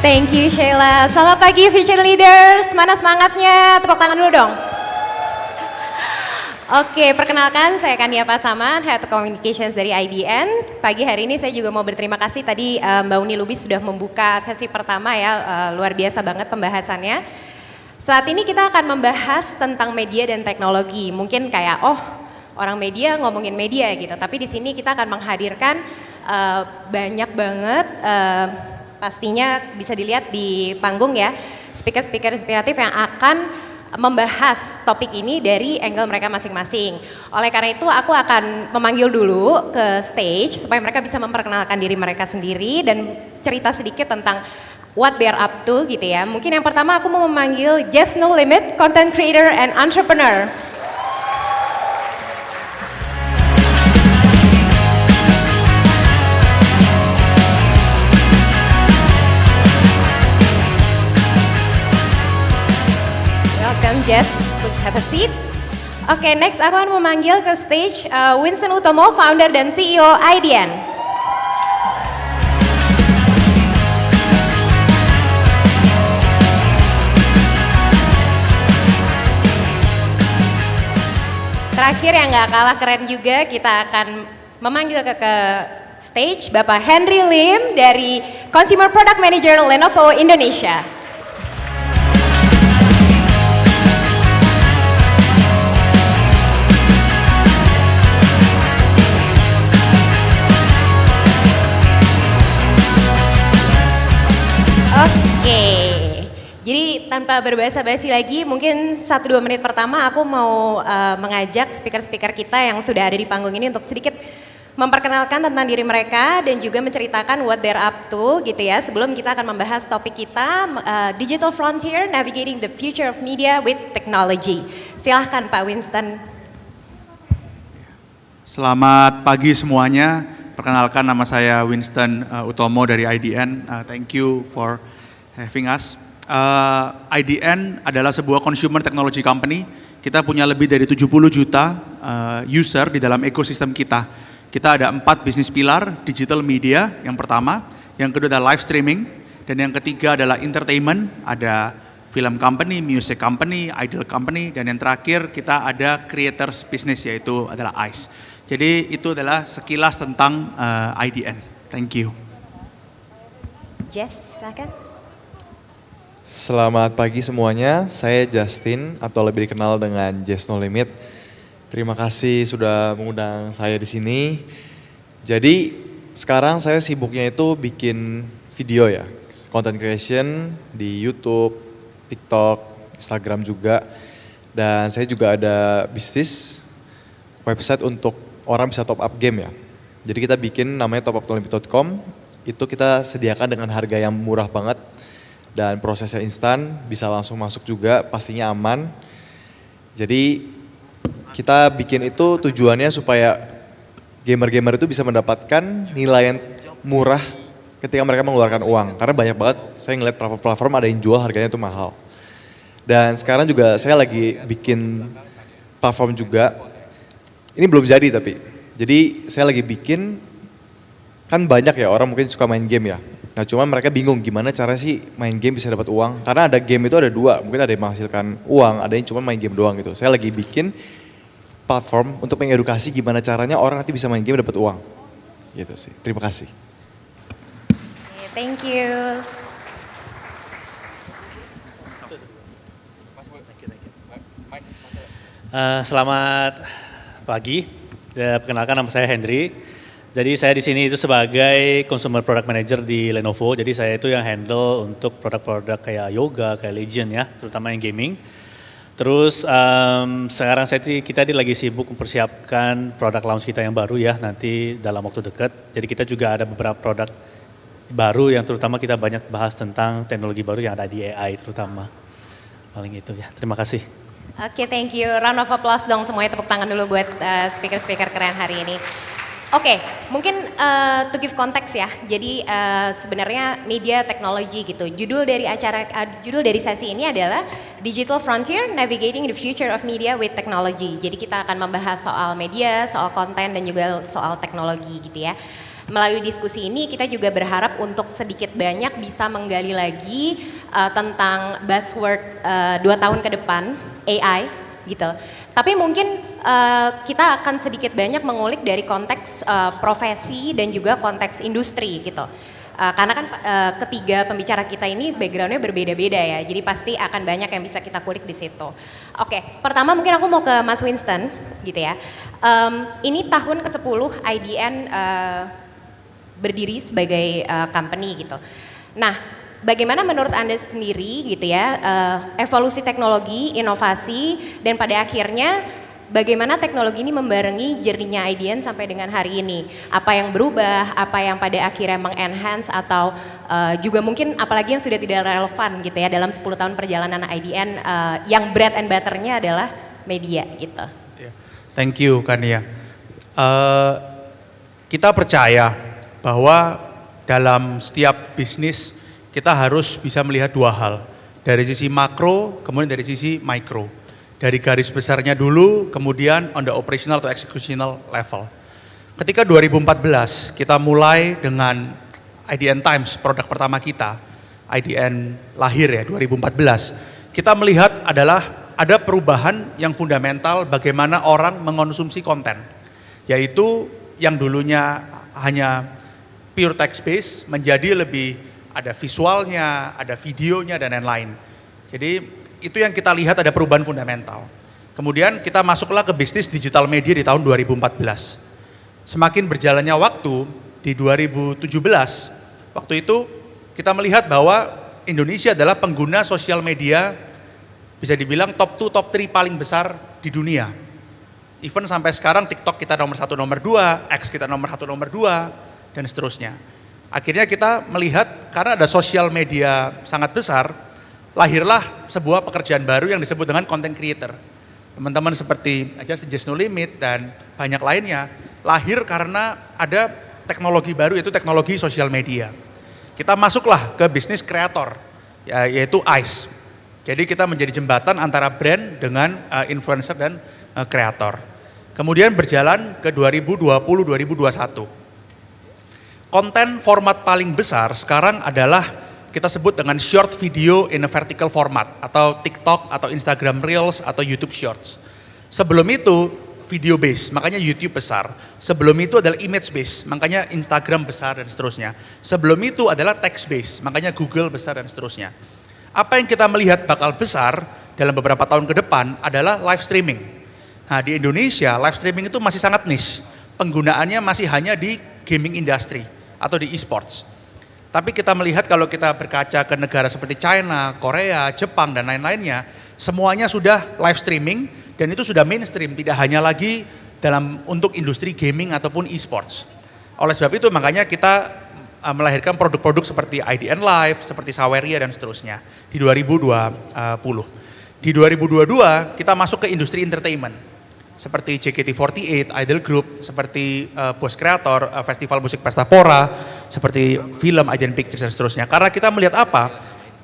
Thank you Sheila. Selamat pagi Future Leaders. Mana semangatnya? Tepuk tangan dulu dong. Oke, perkenalkan saya Kania Pasaman, Head of Communications dari IDN. Pagi hari ini saya juga mau berterima kasih tadi Mbak Uni Lubis sudah membuka sesi pertama ya, luar biasa banget pembahasannya. Saat ini kita akan membahas tentang media dan teknologi. Mungkin kayak orang media ngomongin media gitu, tapi di sini kita akan menghadirkan banyak banget, pastinya bisa dilihat di panggung ya, speaker-speaker inspiratif yang akan membahas topik ini dari angle mereka masing-masing. Oleh karena itu aku akan memanggil dulu ke stage supaya mereka bisa memperkenalkan diri mereka sendiri dan cerita sedikit tentang what they're up to gitu ya. Mungkin yang pertama aku mau memanggil Just No Limit, content creator and entrepreneur. Welcome Jess, please have a seat. Oke, next aku akan memanggil ke stage Winston Utomo, founder dan CEO IDN. Terakhir yang gak kalah keren juga, kita akan memanggil ke stage Bapak Henry Lim dari Consumer Product Manager Lenovo Indonesia. Oke, jadi tanpa berbasa-basi lagi, mungkin 1-2 menit pertama aku mau mengajak speaker-speaker kita yang sudah ada di panggung ini untuk sedikit memperkenalkan tentang diri mereka dan juga menceritakan what they're up to gitu ya. Sebelum kita akan membahas topik kita, Digital Frontier, Navigating the Future of Media with Technology. Silahkan Pak Winston. Selamat pagi semuanya. Perkenalkan, nama saya Winston Utomo dari IDN. Thank you for having us. IDN adalah sebuah consumer technology company. Kita punya lebih dari 70 juta user di dalam ekosistem kita. Kita ada 4 bisnis pilar, digital media yang pertama, yang kedua adalah live streaming, dan yang ketiga adalah entertainment, ada film company, music company, idol company, dan yang terakhir kita ada creators business yaitu adalah ICE. Jadi itu adalah sekilas tentang IDN. Thank you. Jess, silakan. Selamat pagi semuanya, saya Justin atau lebih dikenal dengan Just No Limit. Terima kasih sudah mengundang saya di sini. Jadi sekarang saya sibuknya itu bikin video ya, content creation di YouTube, TikTok, Instagram juga. Dan saya juga ada bisnis website untuk orang bisa top up game ya. Jadi kita bikin namanya topuptolimit.com, itu kita sediakan dengan harga yang murah banget dan prosesnya instan, bisa langsung masuk juga, pastinya aman. Jadi kita bikin itu tujuannya supaya gamer-gamer itu bisa mendapatkan nilai yang murah ketika mereka mengeluarkan uang. Karena banyak banget saya ngeliat platform ada yang jual harganya itu mahal. Dan sekarang juga saya lagi bikin platform juga. Ini belum jadi tapi, jadi saya lagi bikin, kan banyak ya orang mungkin suka main game ya. Nah cuma mereka bingung gimana cara sih main game bisa dapat uang. Karena ada game itu ada 2, mungkin ada yang menghasilkan uang, ada yang cuma main game doang gitu. Saya lagi bikin platform untuk mengedukasi gimana caranya orang nanti bisa main game dapat uang. Gitu sih, terima kasih. Thank you. Selamat pagi, perkenalkan nama saya Henry. Jadi saya di sini itu sebagai Consumer Product Manager di Lenovo. Jadi saya itu yang handle untuk produk-produk kayak Yoga, kayak Legion ya, terutama yang gaming. Terus sekarang kita lagi sibuk mempersiapkan produk launch kita yang baru ya, nanti dalam waktu dekat. Jadi kita juga ada beberapa produk baru yang terutama kita banyak bahas tentang teknologi baru yang ada di AI terutama. Paling itu ya, terima kasih. Oke, thank you. Round of applause dong semuanya, tepuk tangan dulu buat speaker-speaker keren hari ini. Oke, mungkin to give konteks ya. Jadi sebenarnya media teknologi gitu. Judul dari sesi ini adalah Digital Frontier, Navigating the Future of Media with Technology. Jadi kita akan membahas soal media, soal konten dan juga soal teknologi gitu ya. melalui diskusi ini kita juga berharap untuk sedikit banyak bisa menggali lagi tentang buzzword 2 tahun ke depan, AI gitu. Tapi mungkin kita akan sedikit banyak mengulik dari konteks profesi dan juga konteks industri gitu. Karena kan ketiga pembicara kita ini backgroundnya berbeda-beda ya, jadi pasti akan banyak yang bisa kita kulik di situ. Oke, pertama mungkin aku mau ke Mas Winston gitu ya. Ini tahun ke-10 IDN berdiri sebagai company gitu. Nah, bagaimana menurut Anda sendiri gitu ya, evolusi teknologi, inovasi, dan pada akhirnya bagaimana teknologi ini membarengi journey-nya IDN sampai dengan hari ini? Apa yang berubah, apa yang pada akhirnya meng-enhance atau juga mungkin apalagi yang sudah tidak relevan gitu ya dalam 10 tahun perjalanan IDN yang bread and butter-nya adalah media gitu. Thank you Kania. Kita percaya bahwa dalam setiap bisnis kita harus bisa melihat dua hal. Dari sisi makro, kemudian dari sisi mikro. Dari garis besarnya dulu, kemudian on the operational atau executional level. Ketika 2014 kita mulai dengan IDN Times, produk pertama kita, IDN lahir ya 2014. Kita melihat adalah ada perubahan yang fundamental bagaimana orang mengonsumsi konten. Yaitu yang dulunya hanya pure text based menjadi lebih ada visualnya, ada videonya dan lain-lain. Jadi itu yang kita lihat ada perubahan fundamental. Kemudian kita masuklah ke bisnis digital media di tahun 2014. Semakin berjalannya waktu di 2017, waktu itu kita melihat bahwa Indonesia adalah pengguna sosial media bisa dibilang top 2, top 3 paling besar di dunia. Even sampai sekarang TikTok kita nomor 1, nomor 2, X kita nomor 1, nomor 2, dan seterusnya. Akhirnya kita melihat karena ada sosial media sangat besar, lahirlah sebuah pekerjaan baru yang disebut dengan content creator. Teman-teman seperti Just No Limit dan banyak lainnya lahir karena ada teknologi baru yaitu teknologi sosial media. Kita masuklah ke bisnis kreator yaitu ICE. Jadi kita menjadi jembatan antara brand dengan influencer dan kreator. Kemudian berjalan ke 2020-2021. Konten format paling besar sekarang adalah kita sebut dengan short video in a vertical format atau TikTok atau Instagram Reels atau YouTube Shorts. Sebelum itu video base, makanya YouTube besar. Sebelum itu adalah image base, makanya Instagram besar dan seterusnya. Sebelum itu adalah text base, makanya Google besar dan seterusnya. Apa yang kita melihat bakal besar dalam beberapa tahun ke depan adalah live streaming. Nah di Indonesia live streaming itu masih sangat niche. Penggunaannya masih hanya di gaming industry atau di e-sports. Tapi kita melihat kalau kita berkaca ke negara seperti China, Korea, Jepang, dan lain-lainnya, semuanya sudah live streaming dan itu sudah mainstream, tidak hanya lagi untuk industri gaming ataupun e-sports. Oleh sebab itu makanya kita melahirkan produk-produk seperti IDN Live, seperti Saweria dan seterusnya di 2020. Di 2022 kita masuk ke industri entertainment. Seperti JKT48, Idol Group, seperti Bos Kreator, Festival Musik Pesta Pora, seperti film IDN Pictures dan seterusnya. Karena kita melihat apa?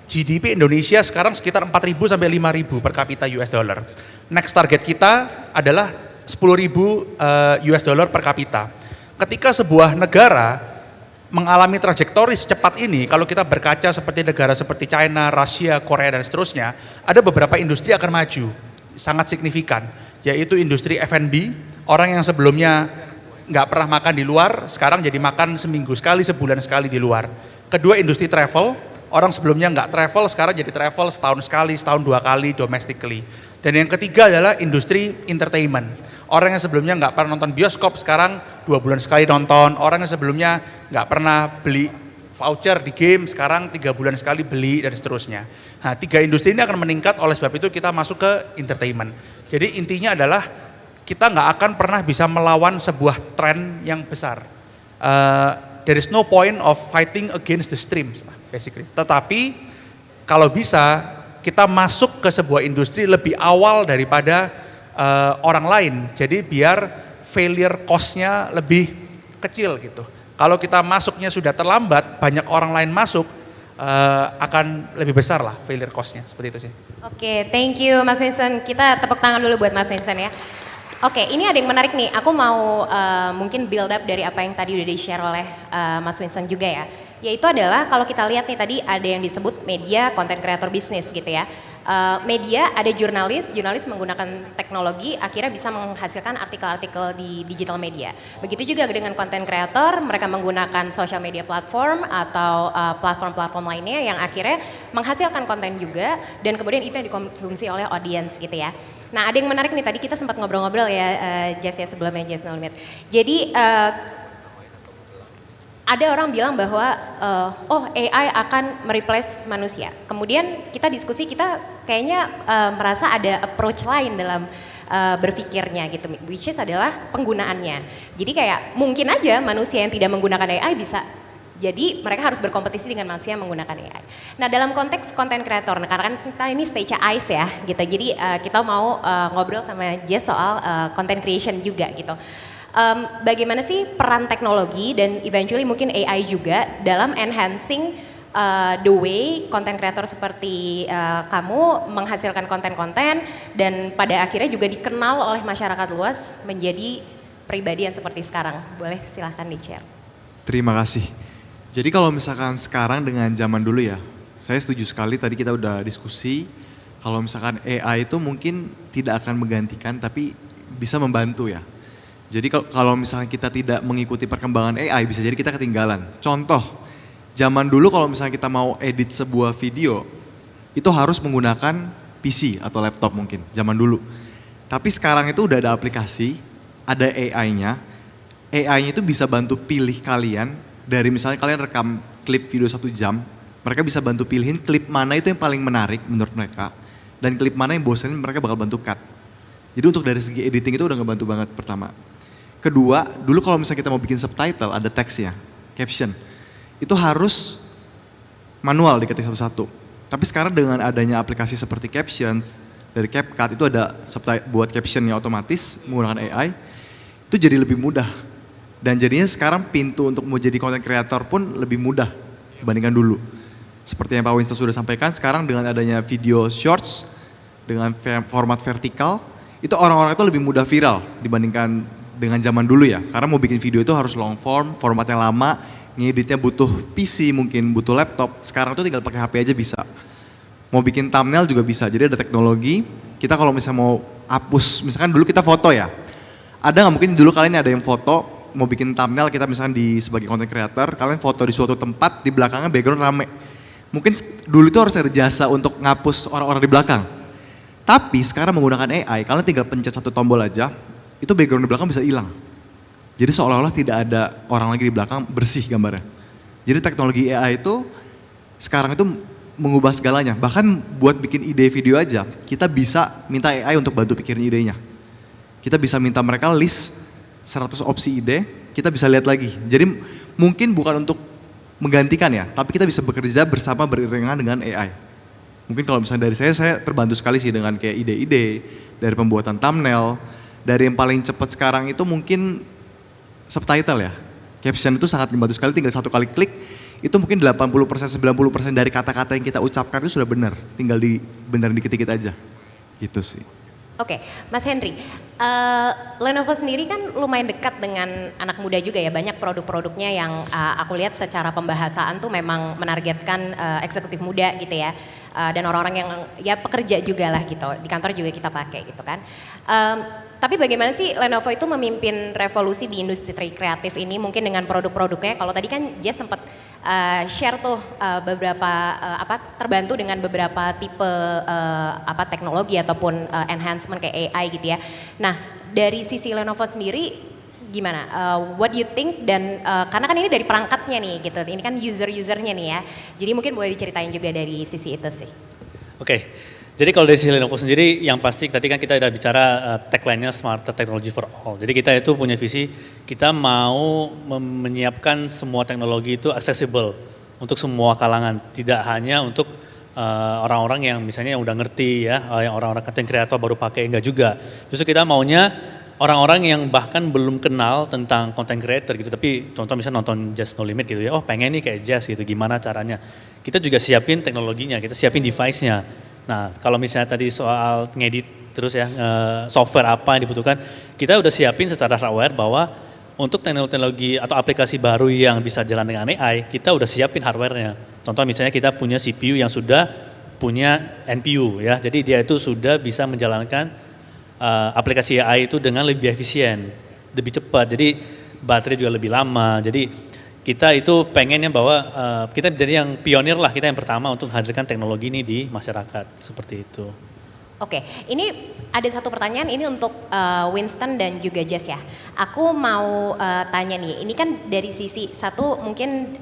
GDP Indonesia sekarang sekitar 4.000 sampai 5.000 per kapita US dollar. Next target kita adalah 10.000 US dollar per kapita. Ketika sebuah negara mengalami trajektori secepat ini, kalau kita berkaca seperti negara seperti China, Rusia, Korea dan seterusnya, ada beberapa industri akan maju, sangat signifikan. Yaitu industri F&B, orang yang sebelumnya nggak pernah makan di luar, sekarang jadi makan seminggu sekali, sebulan sekali di luar. Kedua industri travel, orang sebelumnya nggak travel, sekarang jadi travel setahun sekali, setahun 2 kali domestically. Dan yang ketiga adalah industri entertainment. Orang yang sebelumnya nggak pernah nonton bioskop, sekarang 2 bulan sekali nonton. Orang yang sebelumnya nggak pernah beli voucher di game, sekarang 3 bulan sekali beli dan seterusnya. Nah 3 industri ini akan meningkat, oleh sebab itu kita masuk ke entertainment. Jadi intinya adalah kita nggak akan pernah bisa melawan sebuah tren yang besar. There is no point of fighting against the streams, basically. Tetapi kalau bisa kita masuk ke sebuah industri lebih awal daripada orang lain. Jadi biar failure cost-nya lebih kecil gitu. Kalau kita masuknya sudah terlambat, banyak orang lain masuk, akan lebih besar lah failure cost-nya, seperti itu sih. Oke, thank you Mas Vincent. Kita tepuk tangan dulu buat Mas Vincent ya. Oke, ini ada yang menarik nih. Aku mau mungkin build up dari apa yang tadi udah di-share oleh Mas Winston juga ya. Yaitu adalah kalau kita lihat nih tadi ada yang disebut media content creator business gitu ya. Media ada jurnalis menggunakan teknologi akhirnya bisa menghasilkan artikel-artikel di digital media. Begitu juga dengan content creator, mereka menggunakan social media platform atau platform-platform lainnya yang akhirnya menghasilkan konten juga dan kemudian itu yang dikonsumsi oleh audience gitu ya. Nah ada yang menarik nih tadi kita sempat ngobrol-ngobrol ya Jess ya sebelumnya Jess No Limit. Jadi ada orang bilang bahwa AI akan mereplace manusia. Kemudian kita diskusi, kita kayaknya merasa ada approach lain dalam berpikirnya gitu, which is adalah penggunaannya. Jadi kayak mungkin aja manusia yang tidak menggunakan AI bisa jadi mereka harus berkompetisi dengan manusia yang menggunakan AI. Nah dalam konteks content creator, nah, karena kan kita ini stage ICE ya gitu, jadi kita mau ngobrol sama Jess soal content creation juga gitu. Bagaimana sih peran teknologi dan eventually mungkin AI juga dalam enhancing the way content creator seperti kamu menghasilkan konten-konten dan pada akhirnya juga dikenal oleh masyarakat luas menjadi pribadi yang seperti sekarang. Boleh silahkan di-share. Terima kasih. Jadi kalau misalkan sekarang dengan zaman dulu ya, saya setuju sekali tadi kita udah diskusi, kalau misalkan AI itu mungkin tidak akan menggantikan tapi bisa membantu ya. Jadi kalau misalnya kita tidak mengikuti perkembangan AI bisa jadi kita ketinggalan. Contoh, zaman dulu kalau misalnya kita mau edit sebuah video, itu harus menggunakan PC atau laptop mungkin, zaman dulu. Tapi sekarang itu udah ada aplikasi, ada AI-nya. AI-nya itu bisa bantu pilih kalian, dari misalnya kalian rekam klip video 1 jam, mereka bisa bantu pilihin klip mana itu yang paling menarik menurut mereka, dan klip mana yang bosenin mereka bakal bantu cut. Jadi untuk dari segi editing itu udah ngebantu banget pertama. Kedua, dulu kalau misalnya kita mau bikin subtitle, ada teksnya, caption. Itu harus manual diketik satu-satu. Tapi sekarang dengan adanya aplikasi seperti Captions, dari CapCut itu ada buat captionnya otomatis menggunakan AI, itu jadi lebih mudah. Dan jadinya sekarang pintu untuk mau jadi content creator pun lebih mudah dibandingkan dulu. Seperti yang Pak Winston sudah sampaikan, sekarang dengan adanya video shorts, dengan format vertikal, itu orang-orang itu lebih mudah viral dibandingkan dengan zaman dulu ya, karena mau bikin video itu harus long form, formatnya lama, ngeditnya butuh PC mungkin, butuh laptop. Sekarang tuh tinggal pakai HP aja bisa. Mau bikin thumbnail juga bisa, jadi ada teknologi. Kita kalau misalnya mau hapus, misalkan dulu kita foto ya, ada nggak mungkin dulu kalian ada yang foto, mau bikin thumbnail kita misalkan sebagai content creator, kalian foto di suatu tempat, di belakangnya background rame. Mungkin dulu itu harus ada jasa untuk ngapus orang-orang di belakang. Tapi sekarang menggunakan AI, kalian tinggal pencet satu tombol aja, itu background di belakang bisa hilang. Jadi seolah-olah tidak ada orang lagi di belakang, bersih gambarnya. Jadi teknologi AI itu sekarang itu mengubah segalanya. Bahkan buat bikin ide video aja, kita bisa minta AI untuk bantu pikirin idenya. Kita bisa minta mereka list 100 opsi ide, kita bisa lihat lagi. Jadi mungkin bukan untuk menggantikan ya, tapi kita bisa bekerja bersama beriringan dengan AI. Mungkin kalau misalnya dari saya terbantu sekali sih dengan kayak ide-ide, dari pembuatan thumbnail, dari yang paling cepat sekarang itu mungkin subtitle ya. Caption itu sangat membantu sekali, tinggal satu kali klik, itu mungkin 80%, 90% dari kata-kata yang kita ucapkan itu sudah benar. Tinggal benerin dikit-dikit aja. Gitu sih. Oke, Mas Henry, Lenovo sendiri kan lumayan dekat dengan anak muda juga ya, banyak produk-produknya yang aku lihat secara pembahasan tuh memang menargetkan eksekutif muda gitu ya, dan orang-orang yang ya pekerja juga lah gitu, di kantor juga kita pakai gitu kan. Tapi bagaimana sih Lenovo itu memimpin revolusi di industri kreatif ini mungkin dengan produk-produknya, kalau tadi kan Jess sempat share tuh beberapa terbantu dengan beberapa tipe teknologi ataupun enhancement kayak AI gitu ya. Nah dari sisi Lenovo sendiri gimana? What do you think dan karena kan ini dari perangkatnya nih gitu, ini kan user-usernya nih ya. Jadi mungkin boleh diceritain juga dari sisi itu sih. Oke. Jadi kalau dari sisi Lenovo sendiri yang pasti tadi kan kita udah bicara tagline-nya Smarter Technology for All. Jadi kita itu punya visi, kita mau menyiapkan semua teknologi itu accessible untuk semua kalangan. Tidak hanya untuk orang-orang yang misalnya yang udah ngerti ya, yang orang-orang content creator baru pakai, enggak juga. Justru kita maunya orang-orang yang bahkan belum kenal tentang content creator gitu, tapi contoh misalnya nonton Just No Limit gitu ya, oh pengen nih kayak Just gitu, gimana caranya. Kita juga siapin teknologinya, kita siapin device-nya. Nah, kalau misalnya tadi soal ngedit terus ya software apa yang dibutuhkan, kita udah siapin secara hardware bahwa untuk teknologi atau aplikasi baru yang bisa jalan dengan AI, kita udah siapin hardware-nya. Contoh misalnya kita punya CPU yang sudah punya NPU ya, jadi dia itu sudah bisa menjalankan aplikasi AI itu dengan lebih efisien, lebih cepat, jadi baterai juga lebih lama. Jadi kita itu pengennya bahwa kita jadi yang pionir lah, kita yang pertama untuk menghadirkan teknologi ini di masyarakat, seperti itu. Oke, ini ada satu pertanyaan ini untuk Winston dan juga Jess ya. Aku mau tanya nih, ini kan dari sisi satu mungkin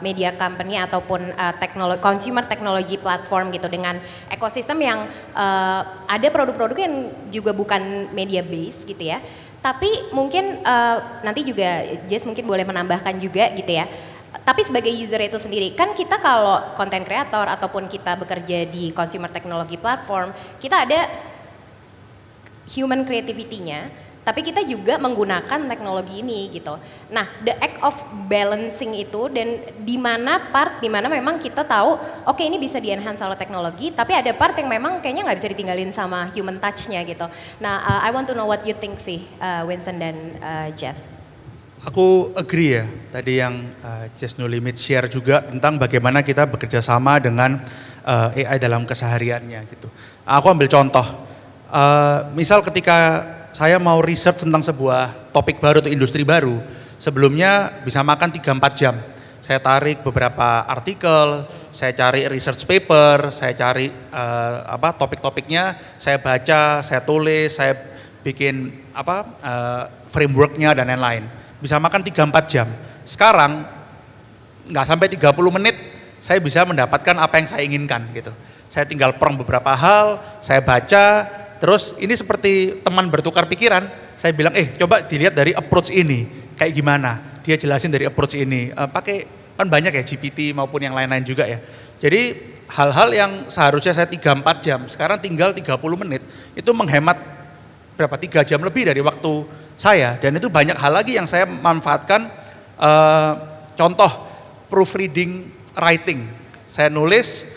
media company ataupun consumer technology platform gitu dengan ekosistem yang ada produk-produk yang juga bukan media base gitu ya. Tapi mungkin nanti juga Jess mungkin boleh menambahkan juga gitu ya. Tapi sebagai user itu sendiri, kan kita kalau content creator ataupun kita bekerja di consumer technology platform, kita ada human creativity-nya, tapi kita juga menggunakan teknologi ini gitu. Nah, the act of balancing itu dan di mana memang kita tahu, oke ini bisa di-enhance oleh teknologi, tapi ada part yang memang kayaknya nggak bisa ditinggalin sama human touch-nya gitu. Nah, I want to know what you think sih, Winston dan Jess. Aku agree ya, tadi yang Just No Limit share juga tentang bagaimana kita bekerja sama dengan AI dalam kesehariannya gitu. Aku ambil contoh, misal ketika saya mau research tentang sebuah topik baru atau industri baru, sebelumnya bisa makan 3-4 jam. Saya tarik beberapa artikel, saya cari research paper, saya cari topik-topiknya, saya baca, saya tulis, saya bikin frameworknya dan lain-lain. Bisa makan 3-4 jam. Sekarang nggak sampai 30 menit saya bisa mendapatkan apa yang saya inginkan gitu. Saya tinggal prompt beberapa hal, saya baca, terus ini seperti teman bertukar pikiran. Saya bilang, coba dilihat dari approach ini, kayak gimana? Dia jelasin dari approach ini. Pakai kan banyak ya GPT maupun yang lain-lain juga ya. Jadi hal-hal yang seharusnya saya 3-4 jam, sekarang tinggal 30 menit, itu menghemat berapa 3 jam lebih dari waktu saya, dan itu banyak hal lagi yang saya manfaatkan. Contoh proofreading writing, saya nulis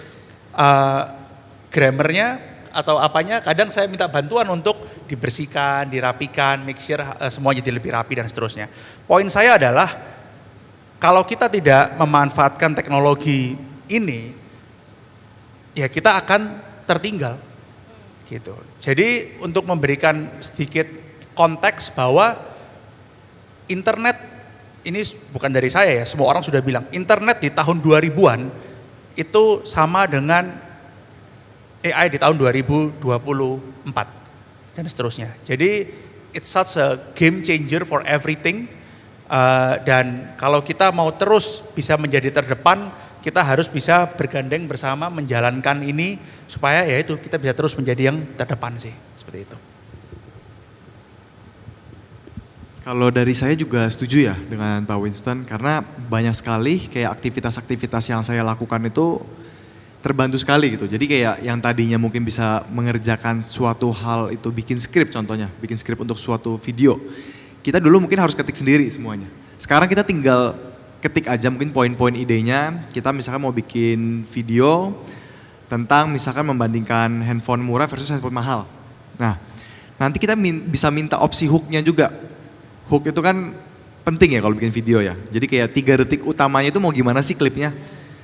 grammarnya atau apanya, kadang saya minta bantuan untuk dibersihkan, dirapikan, make sure semua jadi lebih rapi dan seterusnya. Poin saya adalah kalau kita tidak memanfaatkan teknologi ini, ya kita akan tertinggal gitu. Jadi untuk memberikan sedikit konteks bahwa internet, ini bukan dari saya ya, semua orang sudah bilang, internet di tahun 2000-an itu sama dengan AI di tahun 2024 dan seterusnya. Jadi it's such a game changer for everything, dan kalau kita mau terus bisa menjadi terdepan, kita harus bisa bergandeng bersama menjalankan ini supaya ya itu kita bisa terus menjadi yang terdepan sih, seperti itu. Kalau dari saya juga setuju ya dengan Pak Winston, karena banyak sekali kayak aktivitas-aktivitas yang saya lakukan itu terbantu sekali gitu. Jadi kayak yang tadinya mungkin bisa mengerjakan suatu hal itu bikin skrip contohnya, bikin skrip untuk suatu video. Kita dulu mungkin harus ketik sendiri semuanya. Sekarang kita tinggal ketik aja mungkin poin-poin idenya, kita misalkan mau bikin video tentang misalkan membandingkan handphone murah versus handphone mahal. Nah, nanti kita bisa minta opsi hook-nya juga. Hook itu kan penting ya kalau bikin video ya. Jadi kayak 3 detik utamanya itu mau gimana sih klipnya.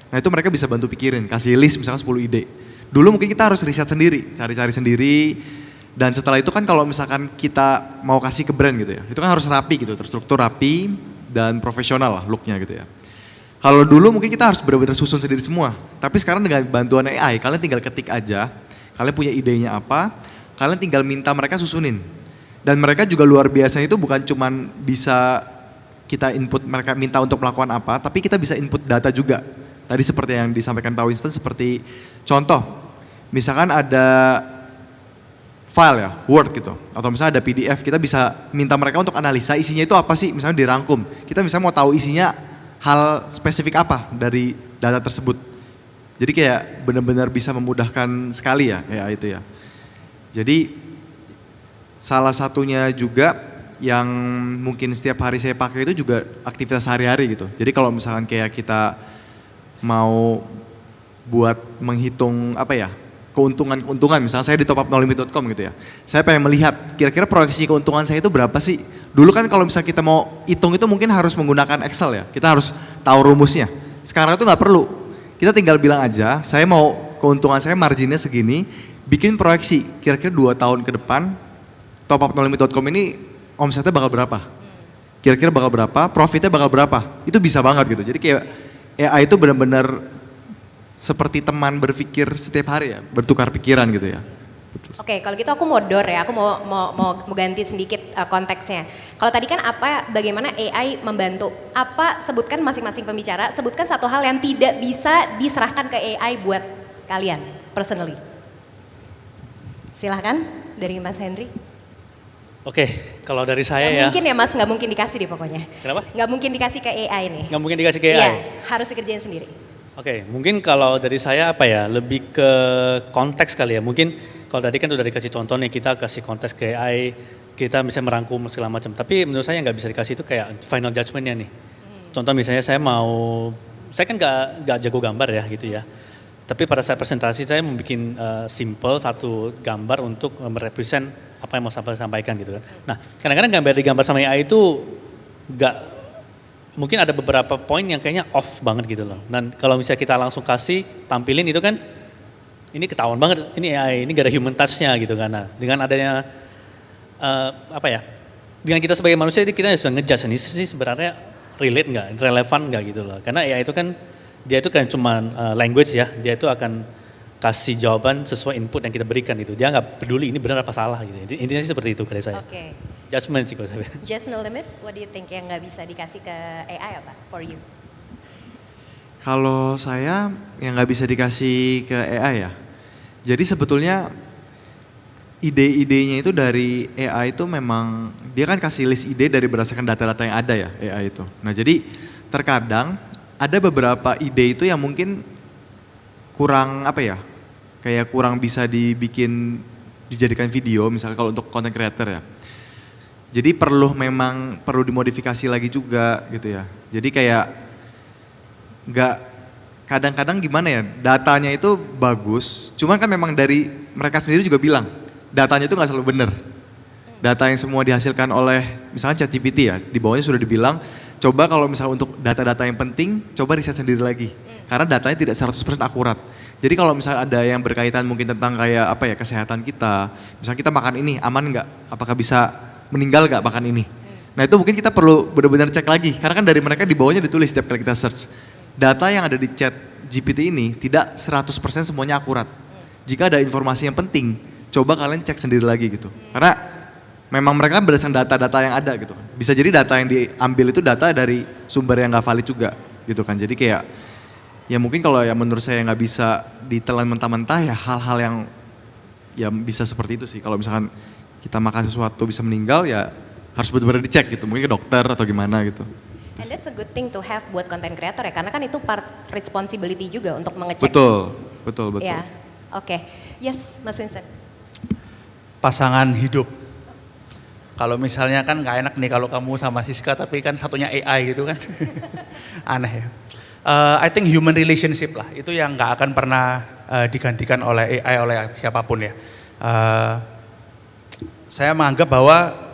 Nah itu mereka bisa bantu pikirin, kasih list misalkan 10 ide. Dulu mungkin kita harus riset sendiri, cari-cari sendiri. Dan setelah itu kan kalau misalkan kita mau kasih ke brand gitu ya, itu kan harus rapi gitu, terstruktur rapi dan profesional lah looknya gitu ya. Kalau dulu mungkin kita harus benar-benar susun sendiri semua. Tapi sekarang dengan bantuan AI, kalian tinggal ketik aja, kalian punya idenya apa, kalian tinggal minta mereka susunin. Dan mereka juga luar biasa itu bukan cuman bisa kita input, mereka minta untuk melakukan apa, tapi kita bisa input data juga. Tadi seperti yang disampaikan Pak Winston, seperti contoh, misalkan ada file ya, Word gitu, atau misalnya ada PDF, kita bisa minta mereka untuk analisa isinya itu apa sih, misalnya dirangkum. Kita misalnya mau tahu isinya hal spesifik apa dari data tersebut. Jadi kayak benar-benar bisa memudahkan sekali ya, itu ya. Jadi salah satunya juga yang mungkin setiap hari saya pakai itu juga aktivitas sehari-hari gitu. Jadi kalau misalkan kayak kita mau buat menghitung keuntungan-keuntungan, misalnya saya di topupnolimit.com gitu ya. Saya pengen melihat kira-kira proyeksi keuntungan saya itu berapa sih. Dulu kan kalau misalnya kita mau hitung itu mungkin harus menggunakan Excel ya, kita harus tahu rumusnya. Sekarang itu nggak perlu, kita tinggal bilang aja, saya mau keuntungan saya marginnya segini, bikin proyeksi, kira-kira 2 tahun ke depan, topupnolimit.com ini omsetnya bakal berapa. Kira-kira bakal berapa, profitnya bakal berapa, itu bisa banget gitu. Jadi kayak AI itu benar-benar seperti teman berpikir setiap hari ya, bertukar pikiran gitu ya. Oke, kalau gitu aku mau ya, aku mau ganti sedikit konteksnya. Kalau tadi kan bagaimana AI membantu, sebutkan masing-masing pembicara, sebutkan satu hal yang tidak bisa diserahkan ke AI buat kalian, personally. Silahkan, dari Mas Henry. Oke, kalau dari saya Nggak ya. mungkin ya Mas, nggak mungkin dikasih deh pokoknya. Kenapa? Nggak mungkin dikasih ke AI nih. Nggak mungkin dikasih ke AI? Iya, harus dikerjain sendiri. Oke, mungkin kalau dari saya lebih ke konteks kali ya. Mungkin kalau tadi kan udah dikasih contoh nih, kita kasih konteks ke AI, kita bisa merangkum segala macam. Tapi menurut saya nggak bisa dikasih itu kayak final judgment-nya nih. Contoh misalnya saya kan nggak jago gambar ya gitu ya. Tapi pada saat presentasi saya membuat simple satu gambar untuk merepresent apa yang mau saya sampaikan gitu kan. Nah, kadang-kadang digambar sama AI itu mungkin ada beberapa poin yang kayaknya off banget gitu loh. Dan kalau misalnya kita langsung kasih, tampilin itu kan, ini ketahuan banget, ini AI, ini gak ada human touch-nya gitu kan. Nah, dengan adanya, dengan kita sebagai manusia, kita sudah ngejudge ini sih sebenarnya relate nggak, relevan nggak gitu loh. Karena AI itu kan, dia itu kan cuma language ya, dia itu akan kasih jawaban sesuai input yang kita berikan gitu. Dia nggak peduli ini benar apa salah gitu. Intinya sih seperti itu dari saya. Oke. Judgment sih kalau saya. Just no limit, what do you think yang nggak bisa dikasih ke AI apa for you? Kalau saya yang nggak bisa dikasih ke AI ya, jadi sebetulnya ide-idenya itu dari AI itu memang, dia kan kasih list ide dari berdasarkan data-data yang ada ya AI itu. Nah jadi terkadang ada beberapa ide itu yang mungkin kurang kayak kurang bisa dijadikan video misalnya kalau untuk content creator ya. Jadi memang perlu dimodifikasi lagi juga gitu ya. Jadi kayak kadang-kadang gimana ya, datanya itu bagus, cuman kan memang dari mereka sendiri juga bilang, datanya itu nggak selalu benar. Data yang semua dihasilkan oleh misalnya ChatGPT ya, di bawahnya sudah dibilang, coba kalau misalnya untuk data-data yang penting, coba riset sendiri lagi. Karena datanya tidak 100% akurat. Jadi kalau misalnya ada yang berkaitan mungkin tentang kayak kesehatan kita, misalnya kita makan ini aman nggak, apakah bisa meninggal nggak makan ini. Nah itu mungkin kita perlu benar-benar cek lagi, karena kan dari mereka di bawahnya ditulis setiap kali kita search. Data yang ada di ChatGPT ini tidak 100% semuanya akurat. Jika ada informasi yang penting, coba kalian cek sendiri lagi gitu. Karena memang mereka berdasarkan data-data yang ada gitu. Bisa jadi data yang diambil itu data dari sumber yang nggak valid juga gitu kan. Jadi kayak ya mungkin kalau ya menurut saya nggak bisa ditelan mentah-mentah ya hal-hal yang ya bisa seperti itu sih. Kalau misalkan kita makan sesuatu bisa meninggal ya harus benar-benar dicek gitu. Mungkin ke dokter atau gimana gitu. And that's a good thing to have buat content creator ya, karena kan itu part responsibility juga untuk mengecek. Betul. Ya, oke. Yes, Mas Vincent. Pasangan hidup. Kalau misalnya kan nggak enak nih kalau kamu sama Siska tapi kan satunya AI gitu kan. Aneh ya. I think human relationship lah, itu yang nggak akan pernah digantikan oleh AI, oleh siapapun ya. Saya menganggap bahwa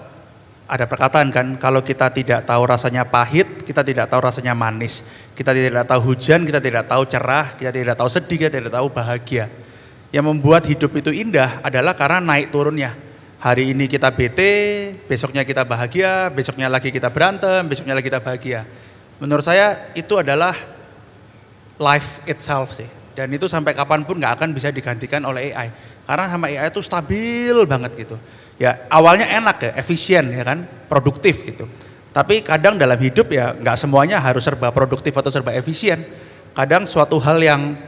ada perkataan kan, kalau kita tidak tahu rasanya pahit, kita tidak tahu rasanya manis. Kita tidak tahu hujan, kita tidak tahu cerah, kita tidak tahu sedih, kita tidak tahu bahagia. Yang membuat hidup itu indah adalah karena naik turunnya. Hari ini kita bete, besoknya kita bahagia, besoknya lagi kita berantem, besoknya lagi kita bahagia. Menurut saya itu adalah life itself sih. Dan itu sampai kapanpun nggak akan bisa digantikan oleh AI. Karena sama AI itu stabil banget gitu. Ya awalnya enak ya, efisien ya kan, produktif gitu. Tapi kadang dalam hidup ya nggak semuanya harus serba produktif atau serba efisien. Kadang suatu hal yang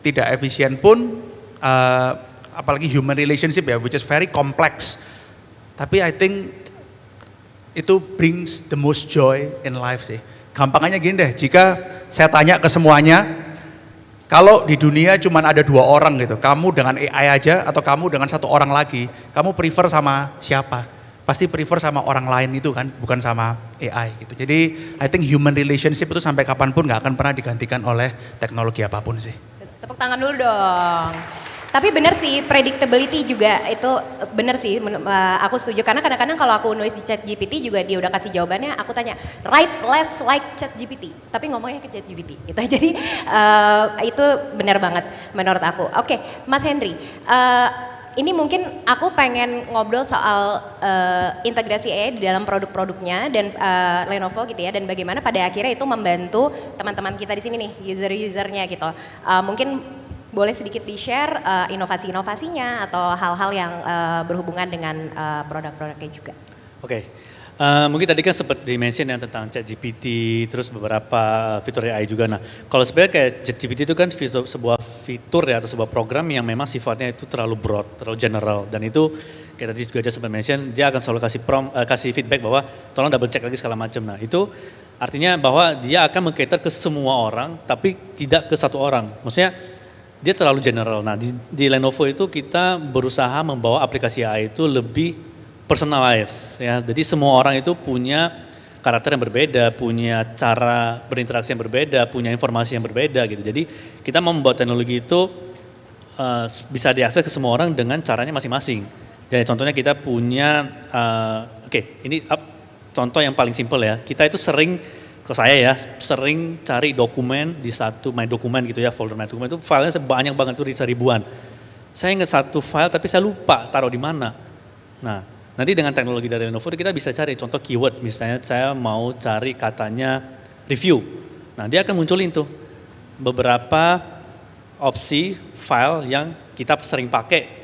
tidak efisien pun, apalagi human relationship ya, which is very complex. Tapi I think itu brings the most joy in life sih. Gampangannya gini deh, jika saya tanya ke semuanya, kalau di dunia cuma ada 2 orang gitu, kamu dengan AI aja atau kamu dengan 1 orang lagi, kamu prefer sama siapa? Pasti prefer sama orang lain itu kan, bukan sama AI gitu. Jadi I think human relationship itu sampai kapanpun gak akan pernah digantikan oleh teknologi apapun sih. Tepuk tangan dulu dong. Tapi benar sih, predictability juga itu benar sih, aku setuju. Karena kadang-kadang kalau aku nulis di chat GPT juga dia udah kasih jawabannya, aku tanya, write less like chat GPT. Tapi ngomongnya ke chat GPT gitu. Jadi itu benar banget menurut aku. Oke, Mas Henry, ini mungkin aku pengen ngobrol soal integrasi AI di dalam produk-produknya dan Lenovo gitu ya, dan bagaimana pada akhirnya itu membantu teman-teman kita di sini nih, user-usernya gitu. Mungkin boleh sedikit di-share inovasi-inovasinya atau hal-hal yang berhubungan dengan produk-produknya juga. Oke. Mungkin tadi kan sempat di-mention yang tentang ChatGPT, terus beberapa fitur AI juga. Nah, kalau sebenarnya kayak ChatGPT itu kan sebuah fitur ya atau sebuah program yang memang sifatnya itu terlalu broad, terlalu general, dan itu kayak tadi juga aja sempat mention, dia akan selalu kasih feedback bahwa tolong double check lagi segala macam. Nah, itu artinya bahwa dia akan meng-cater ke semua orang, tapi tidak ke satu orang. Maksudnya dia terlalu general. Nah, di Lenovo itu kita berusaha membawa aplikasi AI itu lebih personalized ya. Jadi semua orang itu punya karakter yang berbeda, punya cara berinteraksi yang berbeda, punya informasi yang berbeda gitu. Jadi kita mau membuat teknologi itu bisa diakses ke semua orang dengan caranya masing-masing. Jadi contohnya kita punya, ini contoh yang paling simpel ya. Kita itu sering cari dokumen di satu My Dokumen gitu ya, folder My Dokumen itu filenya sebanyak banget tuh, ribuan. Saya ingat satu file tapi saya lupa taruh di mana. Nah, nanti dengan teknologi dari Lenovo kita bisa cari contoh keyword, misalnya saya mau cari katanya review. Nah, dia akan munculin tuh beberapa opsi file yang kita sering pakai.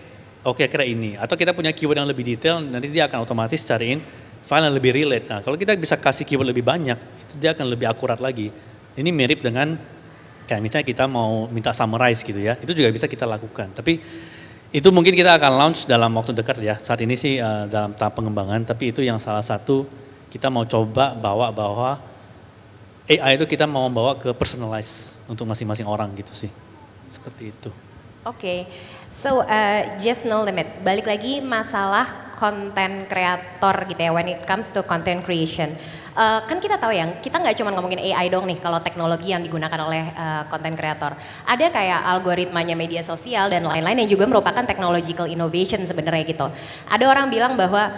Oke, kira ini. Atau kita punya keyword yang lebih detail, nanti dia akan otomatis cariin file yang lebih relate. Nah, kalau kita bisa kasih keyword lebih banyak, itu dia akan lebih akurat lagi. Ini mirip dengan kayak misalnya kita mau minta summarize gitu ya, itu juga bisa kita lakukan. Tapi itu mungkin kita akan launch dalam waktu dekat ya. Saat ini sih dalam tahap pengembangan, tapi itu yang salah satu kita mau coba bawa bahwa AI itu kita mau membawa ke personalize untuk masing-masing orang gitu sih. Seperti itu. Oke, so just no limit. Balik lagi masalah konten kreator gitu ya, when it comes to content creation. Kan kita tahu ya, kita nggak cuma ngomongin AI dong nih kalau teknologi yang digunakan oleh content creator. Ada kayak algoritmanya media sosial dan lain-lain yang juga merupakan technological innovation sebenarnya gitu. Ada orang bilang bahwa,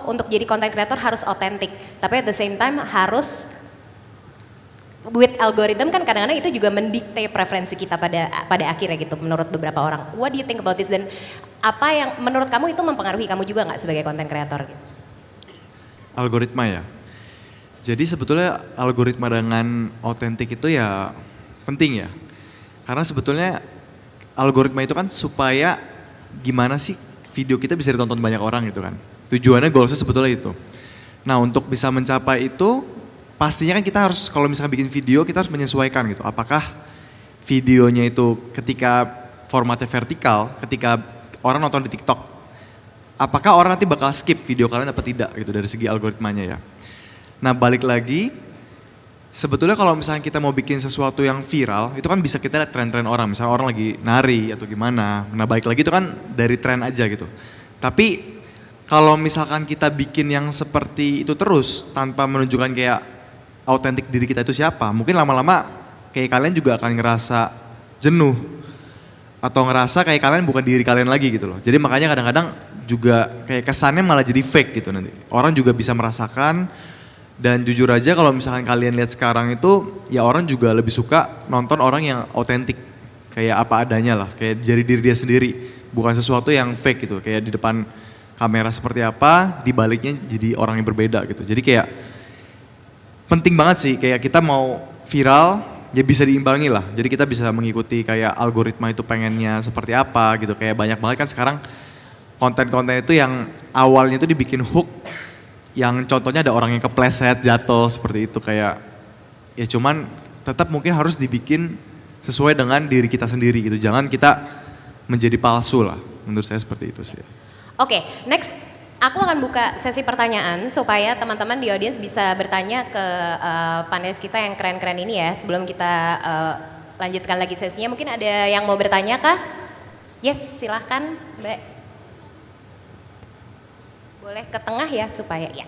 untuk jadi content creator harus otentik, tapi at the same time harus with algorithm kan kadang-kadang itu juga mendikte preferensi kita pada akhirnya gitu menurut beberapa orang. What do you think about this, dan apa yang menurut kamu itu mempengaruhi kamu juga nggak sebagai content creator? Gitu? Algoritma ya. Jadi sebetulnya algoritma dengan otentik itu ya penting ya. Karena sebetulnya algoritma itu kan supaya gimana sih video kita bisa ditonton banyak orang gitu kan. Tujuannya goalsnya sebetulnya itu. Nah, untuk bisa mencapai itu pastinya kan kita harus, kalau misalkan bikin video kita harus menyesuaikan gitu. Apakah videonya itu ketika formatnya vertikal, ketika orang nonton di TikTok, apakah orang nanti bakal skip video kalian apa tidak gitu dari segi algoritmanya ya. Nah, balik lagi, sebetulnya kalau misalnya kita mau bikin sesuatu yang viral, itu kan bisa kita lihat tren-tren orang, misalnya orang lagi nari atau gimana. Nah, balik lagi itu kan dari tren aja gitu. Tapi kalau misalkan kita bikin yang seperti itu terus tanpa menunjukkan kayak autentik diri kita itu siapa, mungkin lama-lama kayak kalian juga akan ngerasa jenuh atau ngerasa kayak kalian bukan diri kalian lagi gitu loh. Jadi makanya kadang-kadang juga kayak kesannya malah jadi fake gitu nanti. Orang juga bisa merasakan. Dan jujur aja kalau misalkan kalian lihat sekarang itu, ya orang juga lebih suka nonton orang yang autentik. Kayak apa adanya lah, kayak jadi diri dia sendiri. Bukan sesuatu yang fake gitu, kayak di depan kamera seperti apa, di baliknya jadi orang yang berbeda gitu. Jadi kayak penting banget sih, kayak kita mau viral, ya bisa diimbangi lah. Jadi kita bisa mengikuti kayak algoritma itu pengennya seperti apa gitu. Kayak banyak banget kan sekarang konten-konten itu yang awalnya itu dibikin hook, yang contohnya ada orang yang kepleset, jatuh seperti itu, kayak ya cuman tetap mungkin harus dibikin sesuai dengan diri kita sendiri gitu. Jangan kita menjadi palsu lah, menurut saya seperti itu sih. Oke, next aku akan buka sesi pertanyaan supaya teman-teman di audiens bisa bertanya ke panelis kita yang keren-keren ini ya. Sebelum kita lanjutkan lagi sesinya, mungkin ada yang mau bertanya kah? Yes, silahkan Mbak. Boleh ke tengah ya supaya ya.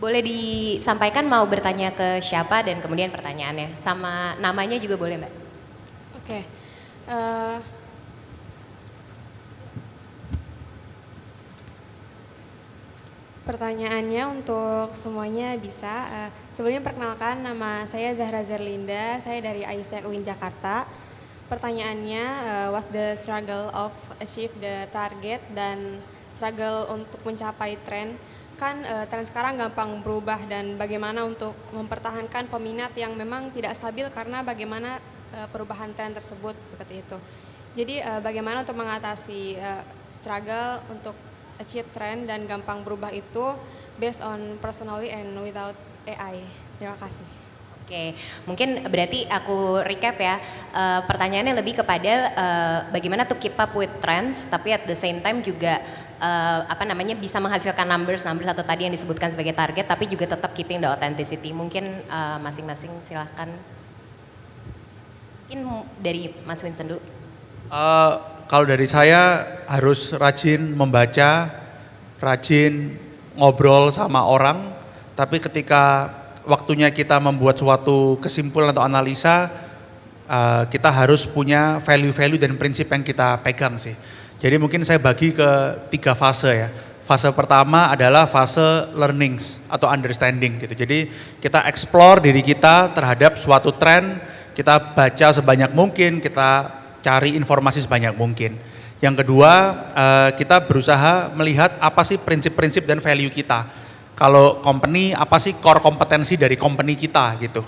Boleh disampaikan mau bertanya ke siapa dan kemudian pertanyaannya. Sama namanya juga boleh Mbak. Oke. Eh, Pertanyaannya untuk semuanya bisa. Sebelumnya perkenalkan, nama saya Zahra Zerlinda, saya dari ISEC UIN Jakarta. Pertanyaannya, what's the struggle of achieve the target dan struggle untuk mencapai tren? Kan tren sekarang gampang berubah dan bagaimana untuk mempertahankan peminat yang memang tidak stabil karena bagaimana perubahan tren tersebut seperti itu. Jadi bagaimana untuk mengatasi struggle untuk achieve trend dan gampang berubah itu based on personally and without AI. Terima kasih. Oke, mungkin berarti aku recap ya. Pertanyaannya lebih kepada bagaimana to keep up with trends, tapi at the same time juga bisa menghasilkan numbers atau tadi yang disebutkan sebagai target, tapi juga tetap keeping the authenticity. Mungkin masing-masing silahkan. Mungkin dari Mas Winston dulu. Kalau dari saya harus rajin membaca, rajin ngobrol sama orang, tapi ketika waktunya kita membuat suatu kesimpulan atau analisa, kita harus punya value-value dan prinsip yang kita pegang sih. Jadi mungkin saya bagi ke 3 fase ya. Fase pertama adalah fase learnings atau understanding gitu. Jadi kita explore diri kita terhadap suatu tren, kita baca sebanyak mungkin, kita cari informasi sebanyak mungkin. Yang kedua, kita berusaha melihat apa sih prinsip-prinsip dan value kita. Kalau company, apa sih core kompetensi dari company kita gitu.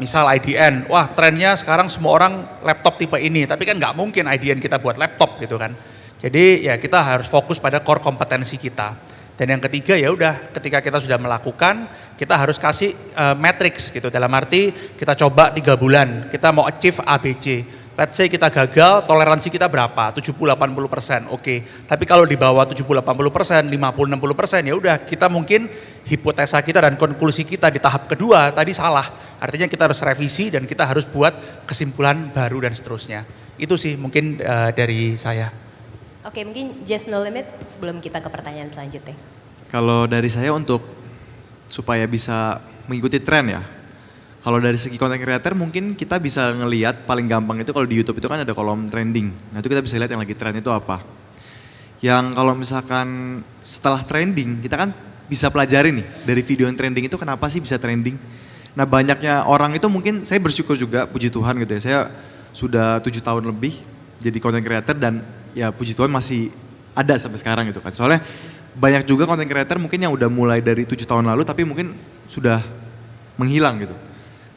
Misal IDN, wah trennya sekarang semua orang laptop tipe ini, tapi kan nggak mungkin IDN kita buat laptop gitu kan. Jadi ya kita harus fokus pada core kompetensi kita. Dan yang ketiga ya udah, ketika kita sudah melakukan, kita harus kasih matrix gitu. Dalam arti kita coba 3 bulan, kita mau achieve ABC. Let's say kita gagal, toleransi kita berapa? 70-80%, oke. Tapi kalau di bawah 70-80%, 50-60%, ya udah kita mungkin hipotesa kita dan konklusi kita di tahap kedua tadi salah. Artinya kita harus revisi dan kita harus buat kesimpulan baru dan seterusnya. Itu sih mungkin dari saya. Oke, mungkin just no limit sebelum kita ke pertanyaan selanjutnya. Kalau dari saya untuk supaya bisa mengikuti tren ya. Kalau dari segi content creator mungkin kita bisa ngelihat paling gampang itu kalau di YouTube itu kan ada kolom trending. Nah itu kita bisa lihat yang lagi tren itu apa. Yang kalau misalkan setelah trending kita kan bisa pelajari nih dari video yang trending itu kenapa sih bisa trending. Nah banyaknya orang itu mungkin saya bersyukur juga puji Tuhan gitu ya. Saya sudah 7 tahun lebih jadi content creator dan ya puji Tuhan masih ada sampai sekarang gitu kan. Soalnya banyak juga content creator mungkin yang udah mulai dari 7 tahun lalu tapi mungkin sudah menghilang gitu.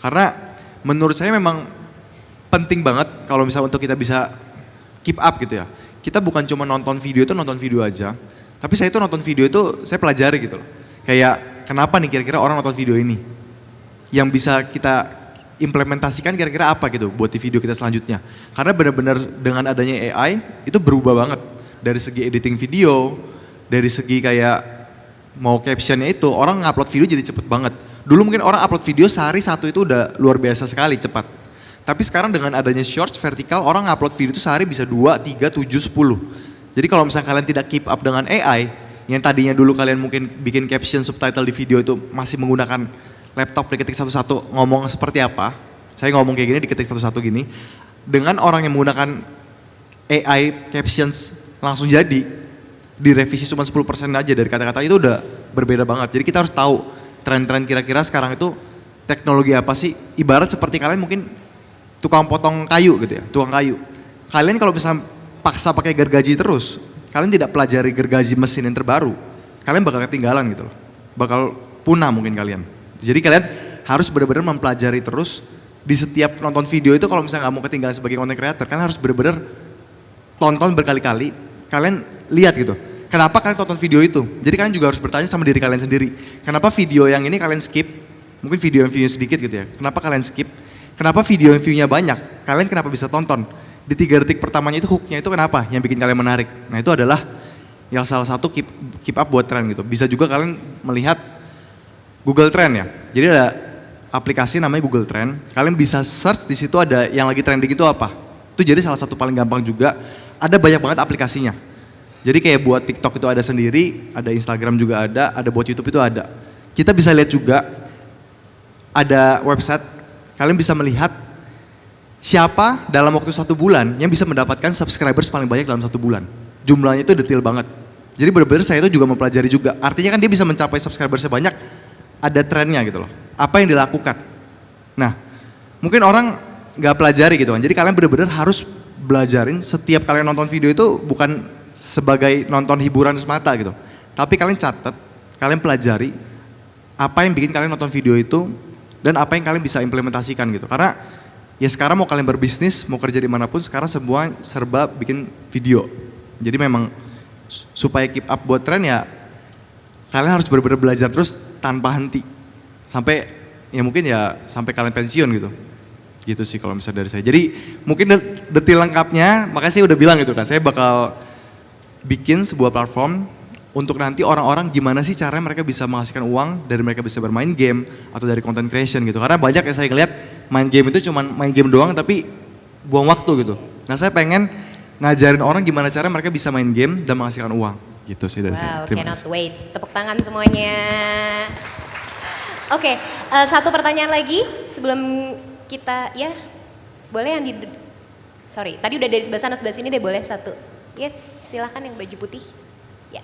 Karena menurut saya memang penting banget kalau misalnya untuk kita bisa keep up gitu ya. Kita bukan cuma nonton video aja. Tapi saya itu nonton video itu saya pelajari gitu loh. Kayak kenapa nih kira-kira orang nonton video ini. Yang bisa kita implementasikan kira-kira apa gitu buat di video kita selanjutnya. Karena benar-benar dengan adanya AI itu berubah banget. Dari segi editing video, dari segi kayak mau captionnya itu orang ngupload video jadi cepet banget. Dulu mungkin orang upload video sehari 1 itu udah luar biasa sekali cepat. Tapi sekarang dengan adanya shorts vertikal orang upload video itu sehari bisa 2, 3, 7, 10. Jadi kalau misalnya kalian tidak keep up dengan AI, yang tadinya dulu kalian mungkin bikin caption subtitle di video itu masih menggunakan laptop diketik satu-satu ngomong seperti apa. Saya ngomong kayak gini diketik satu-satu gini. Dengan orang yang menggunakan AI captions langsung jadi, direvisi cuma 10% aja dari kata-kata itu udah berbeda banget. Jadi kita harus tahu tren-tren kira-kira sekarang itu teknologi apa sih? Ibarat seperti kalian mungkin tukang potong kayu gitu ya, tukang kayu. Kalian kalau bisa paksa pakai gergaji terus, kalian tidak pelajari gergaji mesin yang terbaru, kalian bakal ketinggalan gitu loh. Bakal punah mungkin kalian. Jadi kalian harus benar-benar mempelajari terus di setiap nonton video itu kalau misalnya nggak mau ketinggalan sebagai content creator, kalian harus benar-benar tonton berkali-kali, kalian lihat gitu. Kenapa kalian tonton video itu? Jadi kalian juga harus bertanya sama diri kalian sendiri. Kenapa video yang ini kalian skip? Mungkin video yang view-nya sedikit gitu ya. Kenapa kalian skip? Kenapa video yang view-nya banyak? Kalian kenapa bisa tonton? Di 3 detik pertamanya itu hook-nya itu kenapa? Yang bikin kalian menarik. Nah itu adalah yang salah satu keep up buat tren gitu. Bisa juga kalian melihat Google Trend ya. Jadi ada aplikasi namanya Google Trend. Kalian bisa search di situ ada yang lagi trending itu apa. Itu jadi salah satu paling gampang juga. Ada banyak banget aplikasinya. Jadi kayak buat TikTok itu ada sendiri, ada Instagram juga ada buat YouTube itu ada. Kita bisa lihat juga ada website, kalian bisa melihat siapa dalam waktu 1 bulan yang bisa mendapatkan subscribers paling banyak dalam 1 bulan. Jumlahnya itu detail banget. Jadi benar-benar saya itu juga mempelajari juga. Artinya kan dia bisa mencapai subscribers banyak, ada trennya gitu loh. Apa yang dilakukan. Nah, mungkin orang nggak pelajari gitu kan. Jadi kalian benar-benar harus belajarin setiap kalian nonton video itu bukan sebagai nonton hiburan semata gitu. Tapi kalian catat, kalian pelajari apa yang bikin kalian nonton video itu dan apa yang kalian bisa implementasikan gitu. Karena ya sekarang mau kalian berbisnis, mau kerja dimanapun, sekarang semua serba bikin video. Jadi memang supaya keep up buat tren ya kalian harus benar-benar belajar terus tanpa henti. Sampai ya mungkin ya sampai kalian pensiun gitu. Gitu sih kalau misalnya dari saya. Jadi mungkin detail lengkapnya, makanya saya udah bilang gitu kan, saya bakal bikin sebuah platform untuk nanti orang-orang gimana sih caranya mereka bisa menghasilkan uang dari mereka bisa bermain game atau dari content creation gitu. Karena banyak yang saya ngeliat main game itu cuma main game doang tapi buang waktu gitu. Nah saya pengen ngajarin orang gimana cara mereka bisa main game dan menghasilkan uang. Gitu sih dari saya. Wow, cannot wait. Tepuk tangan semuanya. Oke, satu pertanyaan lagi sebelum kita, ya boleh yang sorry, tadi udah dari sebelah sana, sebelah sini deh boleh satu. Yes, silahkan yang baju putih. Ya,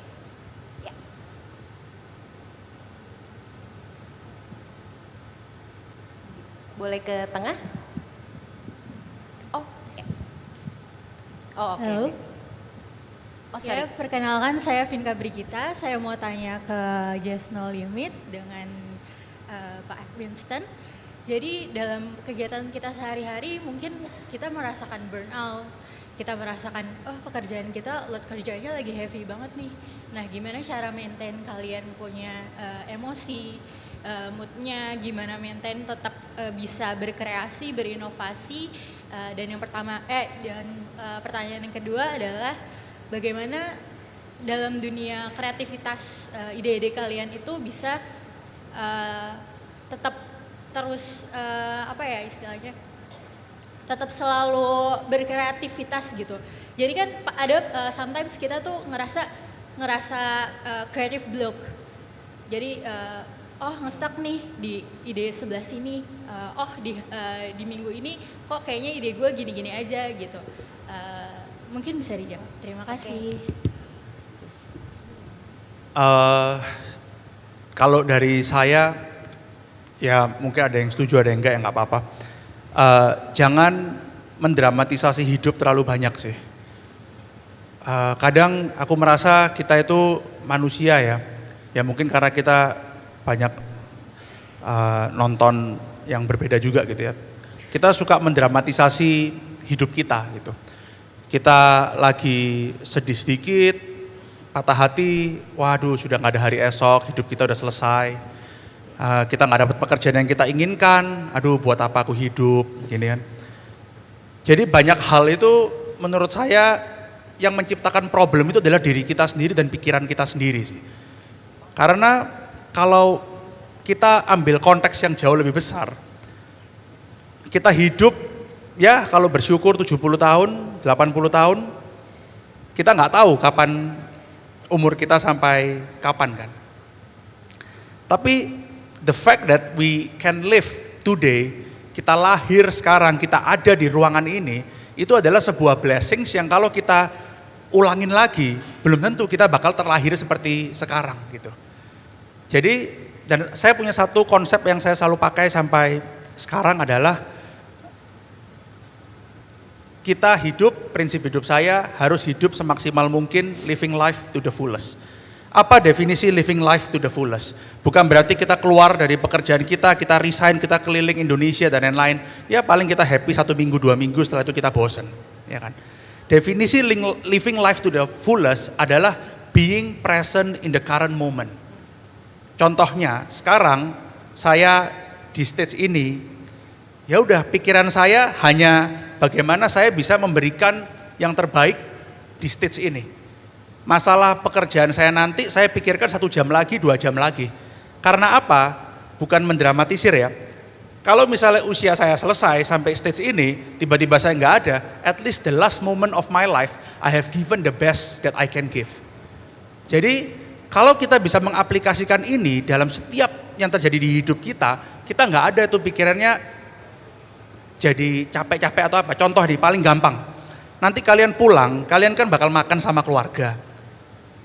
ya. Boleh ke tengah? Oh, ya. Oh, oke. Halo. Oh, sorry. Ya, perkenalkan saya Vinka Brigita. Saya mau tanya ke Just No Limit dengan Pak Winston. Jadi dalam kegiatan kita sehari-hari mungkin kita merasakan burnout, kita merasakan pekerjaan kita load kerjanya lagi heavy banget nih. Nah gimana cara maintain kalian punya emosi, moodnya, gimana maintain tetap bisa berkreasi, berinovasi, dan yang pertanyaan yang kedua adalah bagaimana dalam dunia kreativitas ide-ide kalian itu bisa tetap terus istilahnya tetap selalu berkreativitas gitu. Jadi kan ada sometimes kita tuh ngerasa creative block. Jadi nge-stuck nih di ide sebelah sini. Di minggu ini kok kayaknya ide gue gini-gini aja gitu. Mungkin bisa dijawab. Terima kasih. Kalau dari saya, ya mungkin ada yang setuju, ada yang enggak, ya nggak apa-apa. Jangan mendramatisasi hidup terlalu banyak sih. Kadang aku merasa kita itu manusia ya mungkin karena kita banyak nonton yang berbeda juga gitu ya. Kita suka mendramatisasi hidup kita gitu. Kita lagi sedih sedikit, patah hati, waduh sudah nggak ada hari esok, hidup kita udah selesai. Kita nggak dapat pekerjaan yang kita inginkan, aduh buat apa aku hidup, gini kan. Jadi banyak hal itu menurut saya yang menciptakan problem itu adalah diri kita sendiri dan pikiran kita sendiri sih. Karena kalau kita ambil konteks yang jauh lebih besar, kita hidup ya kalau bersyukur 70 tahun, 80 tahun, kita nggak tahu kapan umur kita sampai kapan kan. Tapi the fact that we can live today, kita lahir sekarang, kita ada di ruangan ini, itu adalah sebuah blessings yang kalau kita ulangin lagi, belum tentu kita bakal terlahir seperti sekarang gitu. Jadi, dan saya punya satu konsep yang saya selalu pakai sampai sekarang adalah, kita hidup, prinsip hidup saya harus hidup semaksimal mungkin, living life to the fullest. Apa definisi living life to the fullest? Bukan berarti kita keluar dari pekerjaan kita resign, kita keliling Indonesia dan lain-lain. Ya paling kita happy 1 minggu, 2 minggu, setelah itu kita bosen. Ya kan? Definisi living life to the fullest adalah being present in the current moment. Contohnya, sekarang saya di stage ini, ya udah pikiran saya hanya bagaimana saya bisa memberikan yang terbaik di stage ini. Masalah pekerjaan saya nanti saya pikirkan 1 jam lagi, 2 jam lagi. Karena apa? Bukan mendramatisir ya. Kalau misalnya usia saya selesai sampai stage ini, tiba-tiba saya nggak ada, at least the last moment of my life, I have given the best that I can give. Jadi kalau kita bisa mengaplikasikan ini dalam setiap yang terjadi di hidup kita nggak ada tuh pikirannya jadi capek-capek atau apa. Contoh di paling gampang. Nanti kalian pulang, kalian kan bakal makan sama keluarga.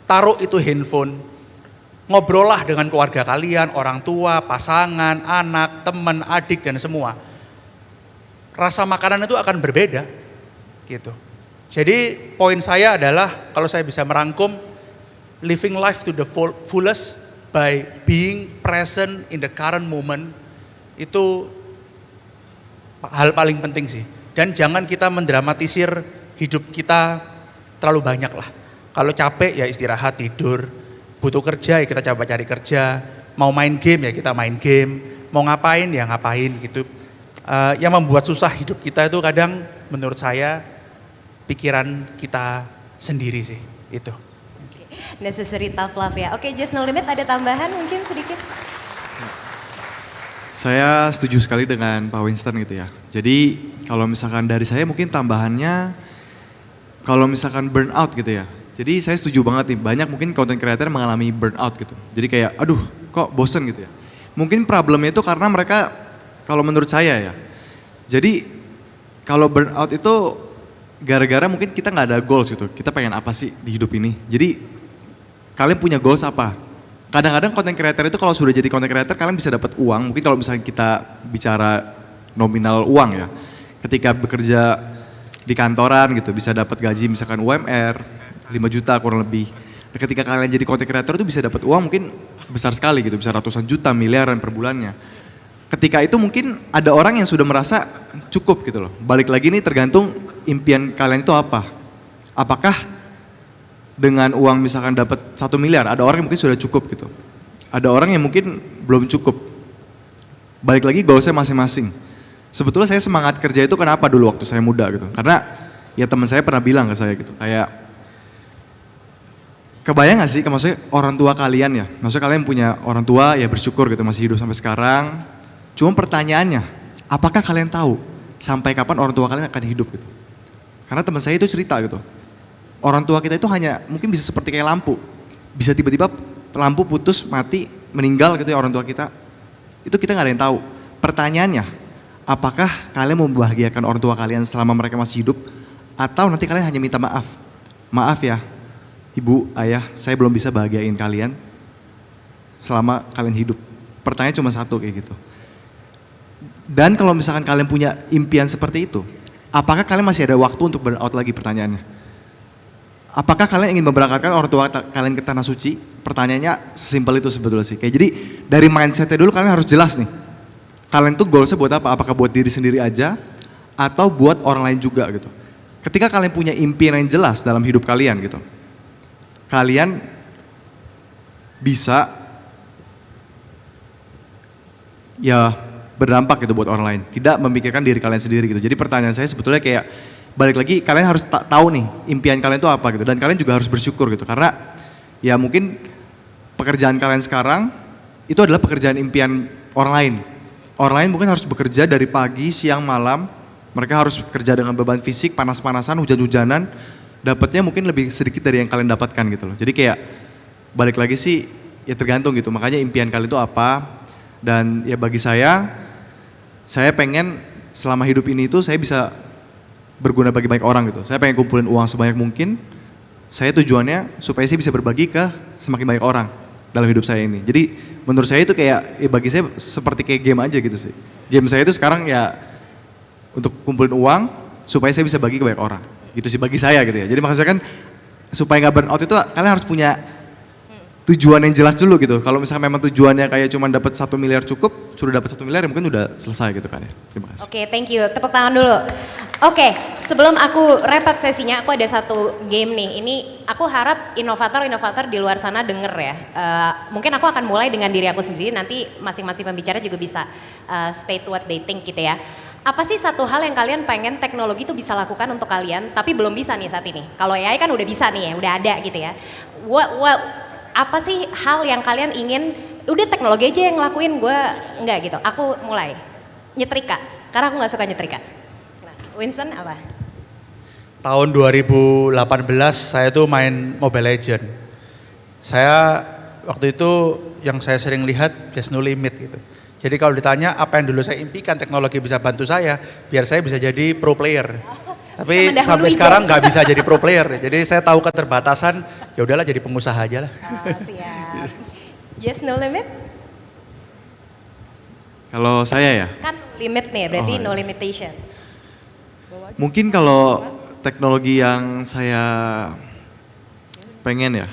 Taruh itu handphone, ngobrollah dengan keluarga kalian, orang tua, pasangan, anak, teman, adik dan semua. Rasa makanan itu akan berbeda gitu. Jadi poin saya adalah kalau saya bisa merangkum, living life to the fullest by being present in the current moment itu hal paling penting sih. Dan jangan kita mendramatisir hidup kita terlalu banyak lah. Kalau capek ya istirahat, tidur. Butuh kerja ya kita coba cari kerja. Mau main game ya kita main game. Mau ngapain ya ngapain gitu. Yang membuat susah hidup kita itu kadang menurut saya pikiran kita sendiri sih itu. Necessary tough love ya. Oke, Just No Limit ada tambahan mungkin sedikit? Saya setuju sekali dengan Pak Winston gitu ya. Jadi kalau misalkan dari saya mungkin tambahannya, kalau misalkan burnout gitu ya. Jadi saya setuju banget nih, banyak mungkin content creator mengalami burnout gitu. Jadi kayak aduh kok bosen gitu ya. Mungkin problemnya itu karena mereka, kalau menurut saya ya. Jadi kalau burnout itu gara-gara mungkin kita nggak ada goals gitu. Kita pengen apa sih di hidup ini. Jadi kalian punya goals apa? Kadang-kadang content creator itu kalau sudah jadi content creator kalian bisa dapat uang. Mungkin kalau misalnya kita bicara nominal uang ya. Ketika bekerja di kantoran gitu bisa dapat gaji misalkan UMR 5 juta kurang lebih. Dan ketika kalian jadi content creator itu bisa dapat uang mungkin besar sekali gitu. Bisa ratusan juta, miliaran per bulannya. Ketika itu mungkin ada orang yang sudah merasa cukup gitu loh. Balik lagi nih tergantung impian kalian itu apa. Apakah dengan uang misalkan dapat 1 miliar, ada orang yang mungkin sudah cukup gitu. Ada orang yang mungkin belum cukup. Balik lagi goalsnya masing-masing. Sebetulnya saya semangat kerja itu kenapa dulu waktu saya muda gitu. Karena ya teman saya pernah bilang ke saya gitu. Kayak kebayang gak sih maksudnya orang tua kalian ya. Maksudnya kalian punya orang tua ya bersyukur gitu masih hidup sampai sekarang. Cuma pertanyaannya, apakah kalian tahu sampai kapan orang tua kalian akan hidup gitu. Karena teman saya itu cerita gitu. Orang tua kita itu hanya mungkin bisa seperti kayak lampu. Bisa tiba-tiba lampu putus, mati, meninggal gitu ya orang tua kita. Itu kita gak ada yang tahu. Pertanyaannya, apakah kalian mau membahagiakan orang tua kalian selama mereka masih hidup? Atau nanti kalian hanya minta maaf? Maaf ya, ibu, ayah, saya belum bisa bahagiain kalian selama kalian hidup. Pertanyaan cuma satu kayak gitu. Dan kalau misalkan kalian punya impian seperti itu, apakah kalian masih ada waktu untuk burnout lagi pertanyaannya? Apakah kalian ingin memberangkatkan orang tua kalian ke tanah suci? Pertanyaannya sesimpel itu sebetulnya sih. Kayak jadi dari mindsetnya dulu kalian harus jelas nih. Kalian tuh goalsnya buat apa? Apakah buat diri sendiri aja atau buat orang lain juga gitu. Ketika kalian punya impian yang jelas dalam hidup kalian gitu. Kalian bisa ya berdampak gitu buat orang lain. Tidak memikirkan diri kalian sendiri gitu. Jadi pertanyaan saya sebetulnya kayak balik lagi kalian harus tahu nih impian kalian itu apa gitu dan kalian juga harus bersyukur gitu karena ya mungkin pekerjaan kalian sekarang itu adalah pekerjaan impian orang lain. Orang lain mungkin harus bekerja dari pagi, siang, malam. Mereka harus bekerja dengan beban fisik, panas-panasan, hujan-hujanan. Dapatnya mungkin lebih sedikit dari yang kalian dapatkan gitu loh. Jadi kayak balik lagi sih ya tergantung gitu. Makanya impian kalian itu apa dan ya bagi saya pengen selama hidup ini itu saya bisa berguna bagi banyak orang gitu. Saya pengen kumpulin uang sebanyak mungkin. Saya tujuannya supaya saya bisa berbagi ke semakin banyak orang dalam hidup saya ini. Jadi menurut saya itu kayak bagi saya seperti kayak game aja gitu sih. Game saya itu sekarang ya untuk kumpulin uang supaya saya bisa bagi ke banyak orang. Gitu sih bagi saya gitu ya. Jadi maksudnya kan supaya nggak burnout itu kalian harus punya tujuan yang jelas dulu gitu. Kalau misalnya memang tujuannya kayak cuma dapat 1 miliar cukup, sudah dapat 1 miliar ya mungkin udah selesai gitu kan ya. Terima kasih. Oke, thank you. Tepuk tangan dulu. Oke, sebelum aku wrap up sesinya, aku ada satu game nih. Ini aku harap inovator-inovator di luar sana denger ya. Mungkin aku akan mulai dengan diri aku sendiri, nanti masing-masing pembicara juga bisa state what they think gitu ya. Apa sih satu hal yang kalian pengen teknologi itu bisa lakukan untuk kalian, tapi belum bisa nih saat ini? Kalau AI kan udah bisa nih ya, udah ada gitu ya. Apa sih hal yang kalian ingin, udah teknologi aja yang ngelakuin, gue enggak gitu. Aku mulai, nyetrika, karena aku gak suka nyetrika. Nah, Winston apa? Tahun 2018 saya tuh main Mobile Legend. Saya waktu itu yang saya sering lihat Just No Limit gitu. Jadi kalau ditanya apa yang dulu saya impikan teknologi bisa bantu saya, biar saya bisa jadi pro player. Tapi mendahului sampai sekarang Jess. nggak bisa jadi pro player. Jadi saya tahu keterbatasan, ya udahlah jadi pengusaha aja lah. Siap. Yes, no limit? Kalau saya ya, Kan limit nih, berarti Oh, no iya. limitation. mungkin kalau teknologi yang saya pengen ya,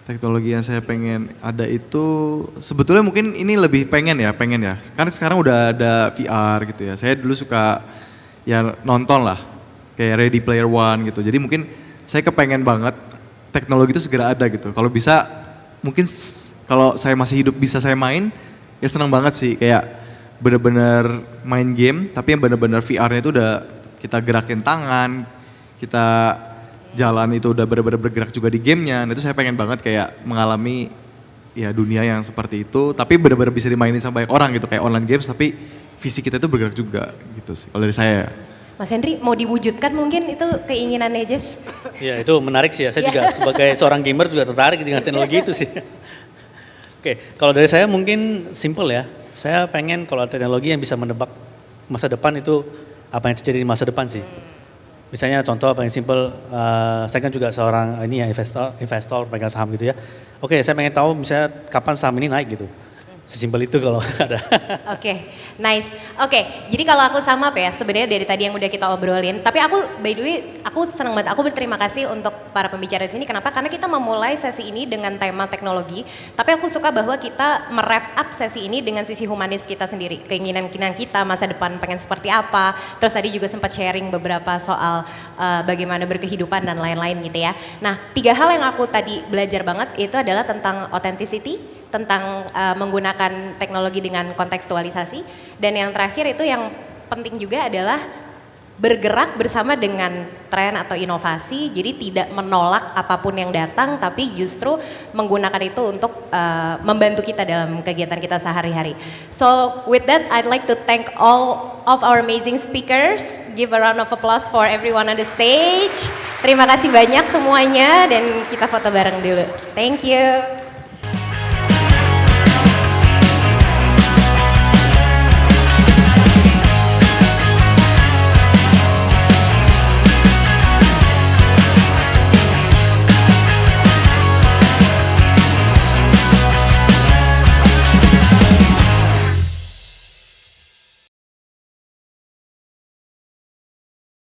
teknologi yang saya pengen ada itu sebetulnya mungkin ini lebih pengen ya. Karena sekarang udah ada VR gitu ya. Saya dulu suka ya nonton lah, kayak Ready Player One gitu. Jadi mungkin saya kepengen banget teknologi itu segera ada gitu. Kalau bisa, mungkin kalau saya masih hidup bisa saya main, ya senang banget sih. Kayak bener-bener main game, tapi yang bener-bener VR-nya itu udah kita gerakin tangan, kita jalan itu udah bener-bener bergerak juga di gamenya. Nah itu saya pengen banget kayak mengalami ya dunia yang seperti itu, tapi bener-bener bisa dimainin sama banyak orang gitu, kayak online games tapi fisik kita itu bergerak juga gitu sih kalau dari saya. Mas Henry, mau diwujudkan mungkin itu keinginannya Jess? Ya itu menarik sih ya, saya juga sebagai seorang gamer juga tertarik dengan teknologi itu sih. Oke, kalau dari saya mungkin simple ya, saya pengen kalau ada teknologi yang bisa menebak masa depan itu apa yang terjadi di masa depan sih. Misalnya contoh paling simple, saya kan juga seorang ini ya investor pegang saham gitu ya. Oke, saya pengen tahu misalnya kapan saham ini naik gitu. Sesimpel itu kalau ada. Oke, nice. Oke, jadi kalau aku sama apa ya, sebenarnya dari tadi yang udah kita obrolin, tapi aku by the way, aku senang banget, aku berterima kasih untuk para pembicara di sini. Kenapa? Karena kita memulai sesi ini dengan tema teknologi, tapi aku suka bahwa kita merap up sesi ini dengan sisi humanis kita sendiri, keinginan-keinginan kita, masa depan pengen seperti apa, terus tadi juga sempat sharing beberapa soal bagaimana berkehidupan dan lain-lain gitu ya. Nah, 3 hal yang aku tadi belajar banget itu adalah tentang authenticity, tentang menggunakan teknologi dengan kontekstualisasi, dan yang terakhir itu yang penting juga adalah bergerak bersama dengan tren atau inovasi, jadi tidak menolak apapun yang datang tapi justru menggunakan itu untuk membantu kita dalam kegiatan kita sehari-hari. So with that I'd like to thank all of our amazing speakers. Give a round of applause for everyone on the stage. Terima kasih banyak semuanya dan kita foto bareng dulu. Thank you.